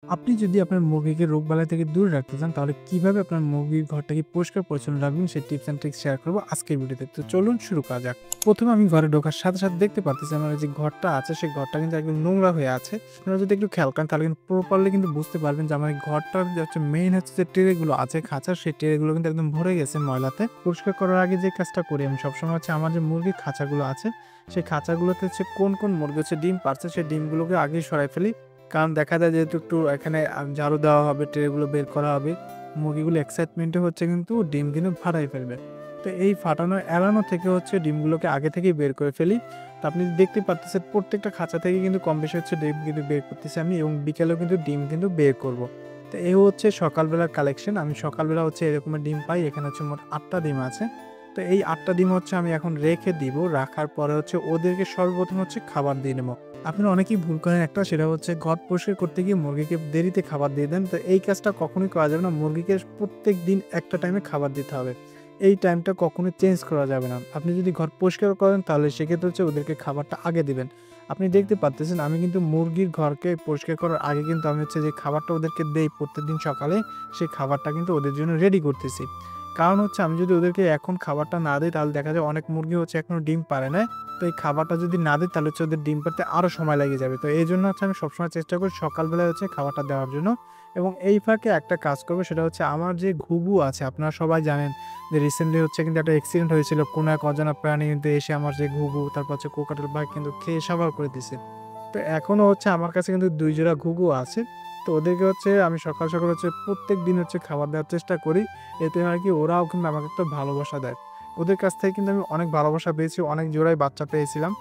আপনি যদি আপনার মুরগিকে রোগবালাই থেকে দূরে রাখতে চান, তাহলে কিভাবে আপনার মুরগির ঘরটাকে পরিষ্কার পরিচ্ছন্ন রাখবেন সেই টিপস অ্যান্ড ট্রিক্স শেয়ার করব আজকের ভিডিওতে। তো চলুন শুরু করা যাক। ১ম এ আমি ঘরে ঢোকার সাথে, সাথে দেখতে পারতেছি আমার যে ঘরটা আছে সেই ঘরটা কিন্তু একদম নোংরা হয়ে আছে। আপনারা যদি একটু খেয়াল করেন তাহলে কিন্তু প্রপারলি কিন্তু বুঝতে পারবেন যে আমার এই ঘরটার যে হচ্ছে মেইন হচ্ছে যে ট্রে গুলো আছে খাঁচার, সেই ট্রে গুলো কিন্তু একদম ভরে গেছে ময়লাতে। পরিষ্কার করার আগে যে কাজটা করি আমি সবসময় হচ্ছে আমার যে মুরগির খাঁচাগুলো আছে, সেই খাঁচাগুলোতে হচ্ছে কোন মুরগি হচ্ছে ডিম পাড়ছে সেই ডিমগুলোকে আগেই সরাই ফেলি। কারণ দেখা যায় যেহেতু একটু এখানে ঝাড়ু দেওয়া হবে, ট্রেগুলো বের করা হবে। মুরগিগুলো এক্সাইটমেন্টে হচ্ছে কিন্তু ডিম কিন্তু ফাটাই ফেলবে। তো এই ফাটানো এড়ানো থেকে হচ্ছে ডিমগুলোকে আগে থেকেই বের করে ফেলি। তো আপনি দেখতে পারতেছেন প্রত্যেকটা খাঁচা থেকে কিন্তু কম বেশি হচ্ছে ডিম কিন্তু বের করতেছি আমি এবং বিকেলেও কিন্তু ডিম কিন্তু বের করব। তো এই হচ্ছে সকালবেলার কালেকশন। আমি সকালবেলা হচ্ছে এরকমের ডিম পাই। এখানে হচ্ছে মোট ৮ টা ডিম আছে। তো এই ৮ টা ডিম হচ্ছে আমি এখন রেখে দিব। রাখার পরে হচ্ছে ওদেরকে সর্বপ্রথম হচ্ছে খাবার দিয়ে নেব। আপনারা অনেকেই ভুল করেন একটা, সেটা হচ্ছে ঘর পরিষ্কার করতে গিয়ে মুরগিকে দেরিতে খাবার দিয়ে দেন। তো এই কাজটা কখনোই করা যাবে না। মুরগিকে প্রত্যেকদিন একটা টাইমে খাবার দিতে হবে। এই টাইমটা কখনোই চেঞ্জ করা যাবে না। আপনি যদি ঘর পরিষ্কার করেন তাহলে সেক্ষেত্রে হচ্ছে ওদেরকে খাবারটা আগে দিবেন। আপনি দেখতে পারতেছেন আমি কিন্তু মুরগির ঘরকে পরিষ্কার করার আগে কিন্তু আমি হচ্ছে যে খাবারটা ওদেরকে দেই প্রত্যেকদিন সকালে, সেই খাবারটা কিন্তু ওদের জন্য রেডি করতেছি। কারণ হচ্ছে আমি যদি ওদেরকে এখন খাবারটা না দেই তাহলে দেখা যায় অনেক মুরগি হচ্ছে এখনো ডিম পাড়ে নাই। তো এই খাবারটা যদি না দেই তাহলে হচ্ছে ওদের ডিম পাড়তে আরো সময় লেগে যাবে। তো এজন্য হচ্ছে আমি সবসময় চেষ্টা করি সকালবেলায় হচ্ছে খাবারটা দেওয়ার জন্য। এবং এই ফাঁকে একটা কাজ করব, সেটা হচ্ছে আমার যে ঘুঘু আছে আপনারা সবাই জানেন যে রিসেন্টলি হচ্ছে কিন্তু একটা অ্যাক্সিডেন্ট হয়েছিল। কোনো এক অজানা প্রাণী কিন্তু এসে আমার যে ঘুঘু তারপর হচ্ছে কোকাটেল বাঘ কিন্তু খেয়ে সাবার করে দিছে। তো এখনো হচ্ছে আমার কাছে কিন্তু ২ জোড়া ঘুঘু আছে। তো ওদেরকে হচ্ছে আমি সকাল, সকাল হচ্ছে প্রত্যেকদিন হচ্ছে খাবার দেওয়ার চেষ্টা করি। এতে হয় কি ওরাও কিন্তু আমাকে একটা ভালোবাসা দেয়। ওদের কাছ থেকে কিন্তু আমি অনেক ভালোবাসা পেয়েছি, অনেক জোড়াই বাচ্চা পেয়েছিলাম।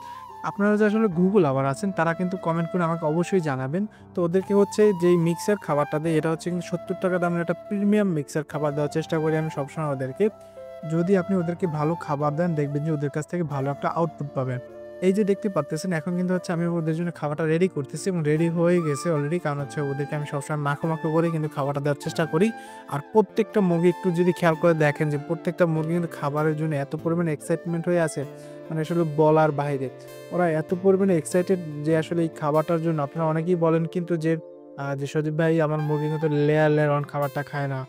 আপনারা যে আসলে ঘুঘু লাভার আছেন তারা কিন্তু কমেন্ট করে আমাকে অবশ্যই জানাবেন। তো ওদেরকে হচ্ছে যেই মিক্সার খাবারটা দেই এটা হচ্ছে কিন্তু ৳৭০ দামের একটা প্রিমিয়াম মিক্সার খাবার দেওয়ার চেষ্টা করি আমি সবসময় ওদেরকে। যদি আপনি ওদেরকে ভালো খাবার দেন দেখবেন যে ওদের কাছ থেকে ভালো একটা আউটপুট পাবেন। এই যে দেখতে পারতেছেন এখন কিন্তু হচ্ছে আমি ওদের জন্য খাবারটা রেডি করতেছি এবং রেডি হয়ে গেছে অলরেডি। কারণ হচ্ছে ওদেরকে আমি সবসময় মাখো করে কিন্তু খাবারটা দেওয়ার চেষ্টা করি। আর প্রত্যেকটা মুরগি একটু যদি খেয়াল করে দেখেন যে প্রত্যেকটা মুরগি কিন্তু খাবারের জন্য এত পরিমাণে এক্সাইটমেন্ট হয়ে আছে, মানে আসলে বলার বাইরে। ওরা এত পরিমাণে এক্সাইটেড যে আসলে এই খাবারটার জন্য আপনারা অনেকেই বলেন কিন্তু যে সজীব ভাই আমার মুরগি কিন্তু লেয়ার অন খাবারটা খায় না।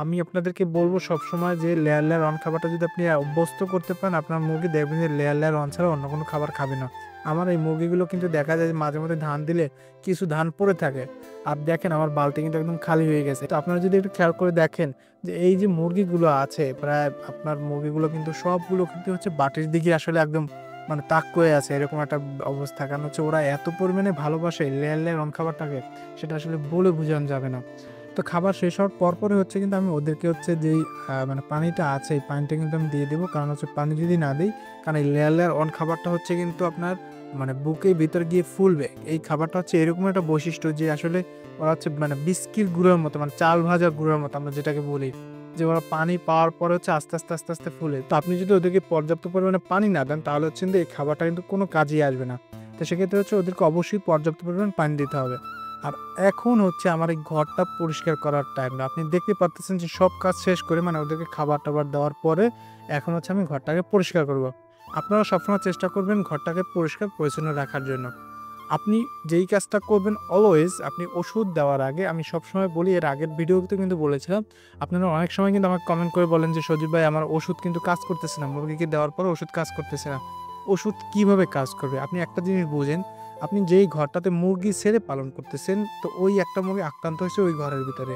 আমি আপনাদেরকে বলব সবসময় যে লেয়ার অন খাবারটা যদি আপনি অভ্যস্ত করতে পারেন আপনার মুরগি দেখবেন যে লেয়ার অন ছাড়া অন্য কোনো খাবার খাবে না। আমার এই মুরগিগুলো কিন্তু দেখা যায় যে মাঝে মধ্যে ধান দিলে কিছু ধান পড়ে থাকে। আর দেখেন আমার বালতি কিন্তু একদম খালি হয়ে গেছে। তো আপনারা যদি একটু খেয়াল করে দেখেন যে এই যে মুরগিগুলো আছে প্রায় আপনার মুরগিগুলো কিন্তু সবগুলো কিন্তু হচ্ছে বাটির দিকে আসলে একদম মানে তাক করে আছে এরকম একটা অবস্থা। কারণ হচ্ছে ওরা এত পরিমাণে ভালোবাসে লেয়ার অন খাবারটাকে, সেটা আসলে বলে বুঝানো যাবে না। তো খাবার শেষ হওয়ার পরপরই হচ্ছে কিন্তু আমি ওদেরকে হচ্ছে যেই মানে পানিটা আছে এই পানিটা কিন্তু আমি দিয়ে দেবো। কারণ হচ্ছে পানি যদি না দেই, কারণ এই লেয়ার অন খাবারটা হচ্ছে কিন্তু আপনার মানে বুকের ভিতর গিয়ে ফুলবে। এই খাবারটা হচ্ছে এরকম একটা বৈশিষ্ট্য যে আসলে ওরা হচ্ছে মানে বিস্কিট গুঁড়োর মতো মানে চাল ভাজা গুঁড়োর মতো আমরা যেটাকে বলি। যে ওরা পানি পাওয়ার পরে হচ্ছে আস্তে আস্তে ফুলে। তো আপনি যদি ওদেরকে পর্যাপ্ত পরিমাণে পানি না দেন তাহলে হচ্ছে কিন্তু এই খাবারটা কিন্তু কোনো কাজেই আসবে না। তো সেক্ষেত্রে হচ্ছে ওদেরকে অবশ্যই পর্যাপ্ত পরিমাণ পানি দিতে হবে। আর এখন হচ্ছে আমার এই ঘরটা পরিষ্কার করার টাইম না। আপনি দেখতে পারতেছেন যে সব কাজ শেষ করে মানে ওদেরকে খাবার-টাবার দেওয়ার পরে এখন হচ্ছে আমি ঘরটাকে পরিষ্কার করব। আপনারা সবসময় চেষ্টা করবেন ঘরটাকে পরিষ্কার পরিচ্ছন্ন রাখার জন্য। আপনি যেই কাজটা করবেন অলওয়েজ আপনি ওষুধ দেওয়ার আগে আমি সবসময় বলি, এর আগের ভিডিওতে কিন্তু বলেছিলাম। আপনারা অনেক সময় কিন্তু আমাকে কমেন্ট করে বলেন যে, "সজীব ভাই আমার ওষুধ কিন্তু কাজ করতেছে না। মুরগিকে দেওয়ার পরেও ওষুধ কাজ করতেছে না।" ওষুধ কিভাবে কাজ করবে? আপনি একটা জিনিস বুঝেন, আপনি যেই ঘরটাতে মুরগি ছেড়ে পালন করতেছেন, তো ওই একটা মুরগি আক্রান্ত হয়েছে ওই ঘরের ভিতরে।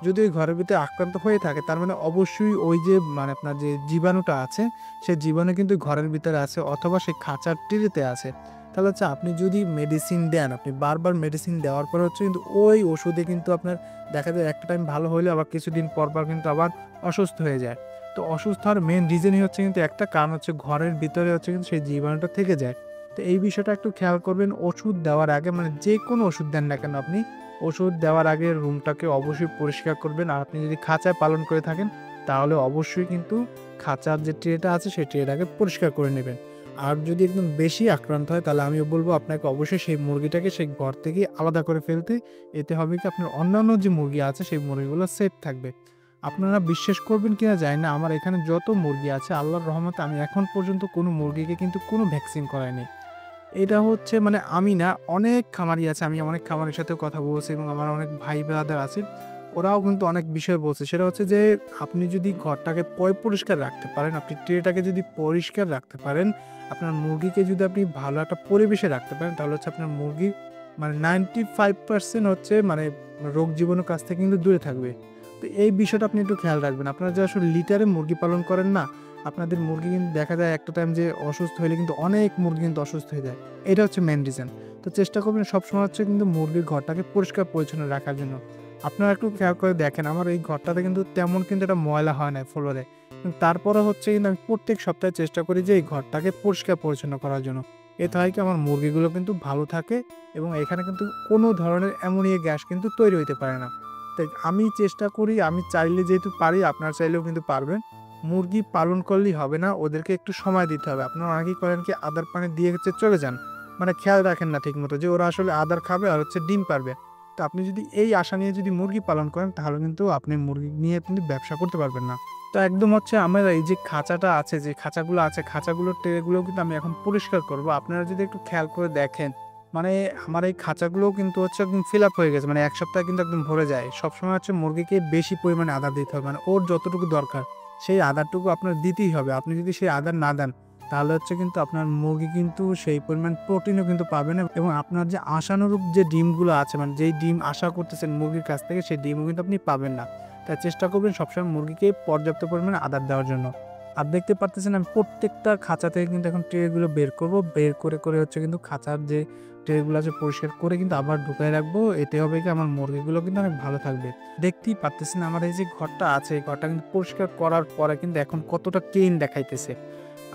যদি ওই ঘরের ভিতরে আক্রান্ত হয়ে থাকে তার মানে অবশ্যই ওই যে মানে আপনার যে জীবাণুটা আছে, সেই জীবাণু কিন্তু ঘরের ভিতরে আছে অথবা সেই খাঁচার টিরিতে আছে। তাহলে হচ্ছে আপনি যদি মেডিসিন দেন, আপনি বারবার মেডিসিন দেওয়ার পরে হচ্ছে কিন্তু ওই ওষুধে কিন্তু আপনার দেখা যায় একটা টাইম ভালো হইলে আবার কিছুদিন পর কিন্তু আবার অসুস্থ হয়ে যায়। তো অসুস্থ হওয়ার মেইন রিজনই হচ্ছে কিন্তু একটা কারণ হচ্ছে ঘরের ভিতরে হচ্ছে কিন্তু সেই জীবাণুটা থেকে যায়। তো এই বিষয়টা একটু খেয়াল করবেন ওষুধ দেওয়ার আগে মানে যেকোনো ওষুধ দেন না কেন আপনি, ওষুধ দেওয়ার আগে রুমটাকে অবশ্যই পরিষ্কার করবেন। আর আপনি যদি খাঁচায় পালন করে থাকেন তাহলে অবশ্যই কিন্তু খাঁচার যে ট্রেটা আছে সেই ট্রেটাকে পরিষ্কার করে নেবেন। আর যদি একদম বেশি আক্রান্ত হয় তাহলে আমিও বলব আপনাকে অবশ্যই সেই মুরগিটাকে সেই ঘর থেকে আলাদা করে ফেলতে। এতে হবে কি আপনার অন্যান্য যে মুরগি আছে সেই মুরগিগুলো সেফ থাকবে। আপনারা বিশ্বাস করবেন কিনা জানি না আমার এখানে যত মুরগি আছে আল্লাহর রহমতে আমি এখন পর্যন্ত কোনো মুরগিকে কিন্তু কোনো ভ্যাকসিন করাই নাই। এটা হচ্ছে মানে আমি না, অনেক খামারি আছে। আমি অনেক খামারির সাথেও কথা বলছি এবং আমার অনেক ভাই ব্রাদার আছে। ওরাও কিন্তু অনেক বিষয় বলছে। সেটা হচ্ছে যে আপনি যদি ঘরটাকে পরিষ্কার রাখতে পারেন, আপনি ট্রেটাকে যদি পরিষ্কার রাখতে পারেন, আপনার মুরগিকে যদি আপনি ভালো একটা পরিবেশে রাখতে পারেন, তাহলে হচ্ছে আপনার মুরগি মানে 95% হচ্ছে মানে রোগ জীবাণুর কাছ থেকে কিন্তু দূরে থাকবে। তো এই বিষয়টা আপনি একটু খেয়াল রাখবেন। আপনারা যে আসলে লিটারে মুরগি পালন করেন না, আপনাদের মুরগি কিন্তু দেখা যায় একটা টাইম যে অসুস্থ হইলে কিন্তু অনেক মুরগি কিন্তু অসুস্থ হয়ে যায়। এটা হচ্ছে মেইন রিজন। তো চেষ্টা করবেন সবসময় হচ্ছে কিন্তু মুরগির ঘরটাকে পরিষ্কার পরিচ্ছন্ন রাখার জন্য। আপনারা একটু খেয়াল করে দেখেন, আমার এই ঘরটাতে কিন্তু তেমন কিন্তু একটা ময়লা হয় নাই ফ্লোরে। কিন্তু তারপরেও হচ্ছে কিন্তু আমি প্রত্যেক সপ্তাহে চেষ্টা করি যে এই ঘরটাকে পরিষ্কার পরিচ্ছন্ন করার জন্য। এতে হয় কি, আমার মুরগিগুলো কিন্তু ভালো থাকে এবং এখানে কিন্তু কোনো ধরনের অ্যামোনিয়া গ্যাস কিন্তু তৈরি হইতে পারে না। তাই আমি চেষ্টা করি, আমি চাইলে যেহেতু পারি, আপনারা চাইলেও কিন্তু পারবেন। মুরগি পালন করলেই হবে না, ওদেরকে একটু সময় দিতে হবে। আপনারা অনেকেই করেন কি, আদার পানি দিয়ে হচ্ছে চলে যান। মানে খেয়াল রাখেন না ঠিকমতো যে ওরা আসলে আদার খাবে আর হচ্ছে ডিম পারবে। তো আপনি যদি এই আশা নিয়ে যদি মুরগি পালন করেন, তাহলে কিন্তু আপনি মুরগি নিয়ে কিন্তু ব্যবসা করতে পারবেন না। তো একদম হচ্ছে আমার এই যে খাঁচাটা আছে, যে খাঁচাগুলো আছে, খাঁচাগুলোর ট্রেগুলোও কিন্তু আমি এখন পরিষ্কার করব। আপনারা যদি একটু খেয়াল করে দেখেন, মানে আমার এই খাঁচাগুলোও কিন্তু হচ্ছে একদম ফিল আপ হয়ে গেছে। মানে ১ সপ্তাহে কিন্তু একদম ভরে যায়। সবসময় হচ্ছে মুরগিকে বেশি পরিমাণে আদার দিতে হবে। মানে ওর যতটুকু দরকার সেই আদারটুকু আপনার দিতেই হবে। আপনি যদি সেই আদার না দেন, তাহলে হচ্ছে কিন্তু আপনার মুরগি কিন্তু সেই পরিমাণ প্রোটিনও কিন্তু পাবে না এবং আপনার যে আশানুরূপ যে ডিমগুলো আছে, মানে যেই ডিম আশা করতেছেন মুরগির কাছ থেকে, সেই ডিমও কিন্তু আপনি পাবেন না। তাই চেষ্টা করবেন সবসময় মুরগিকে পর্যাপ্ত পরিমাণে আদার দেওয়ার জন্য। আর দেখতে পারতেছেন আমি প্রত্যেকটা খাঁচা থেকে কিন্তু এখন ট্রেগুলো বের করব। বের করে হচ্ছে কিন্তু খাঁচার যে ট্রেগুলো আছে পরিষ্কার করে কিন্তু আবার ঢুকায় রাখবো। এতে হবে কি, আমার মুরগিগুলো কিন্তু অনেক ভালো থাকবে। দেখতেই পারতেছেন আমার এই যে ঘরটা আছে, এই ঘরটা কিন্তু পরিষ্কার করার পরে কিন্তু এখন কতটা ক্লিন দেখাইতেছে।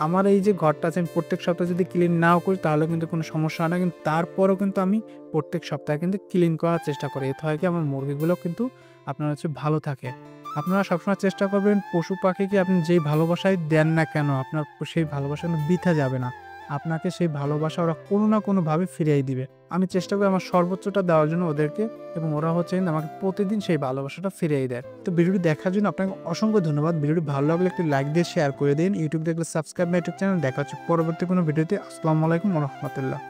আমার এই যে ঘরটা আছে, আমি প্রত্যেক সপ্তাহে যদি ক্লিন নাও করি তাহলে কিন্তু কোনো সমস্যা হয় না। কিন্তু তারপরেও কিন্তু আমি প্রত্যেক সপ্তাহে কিন্তু ক্লিন করার চেষ্টা করি। এতে হয় কি, আমার মুরগিগুলো কিন্তু আপনার হচ্ছে ভালো থাকে। আপনারা সবসময় চেষ্টা করবেন পশু পাখিকে আপনি যেই ভালোবাসাই দেন না কেন, আপনার সেই ভালোবাসা কিন্তু বৃথা যাবে না। আপনাকে সেই ভালোবাসা ওরা কোনো না কোনোভাবে ফিরিয়ে দিবে। আমি চেষ্টা করি আমার সর্বোচ্চটা দেওয়ার জন্য ওদেরকে, এবং ওরা হচ্ছে কিন্তু আমাকে প্রতিদিন সেই ভালোবাসাটা ফিরিয়ে দেয়। তো ভিডিওটি দেখার জন্য আপনাকে অসংখ্য ধন্যবাদ। ভিডিওটি ভালো লাগলে একটি লাইক দিয়ে শেয়ার করে দিন। ইউটিউব দেখলে সাবস্ক্রাইব মাই ইউটিউব চ্যানেল। দেখা হচ্ছে পরবর্তী কোনো ভিডিওতে। আসসালামু আলাইকুম ওয়া রাহমাতুল্লাহ।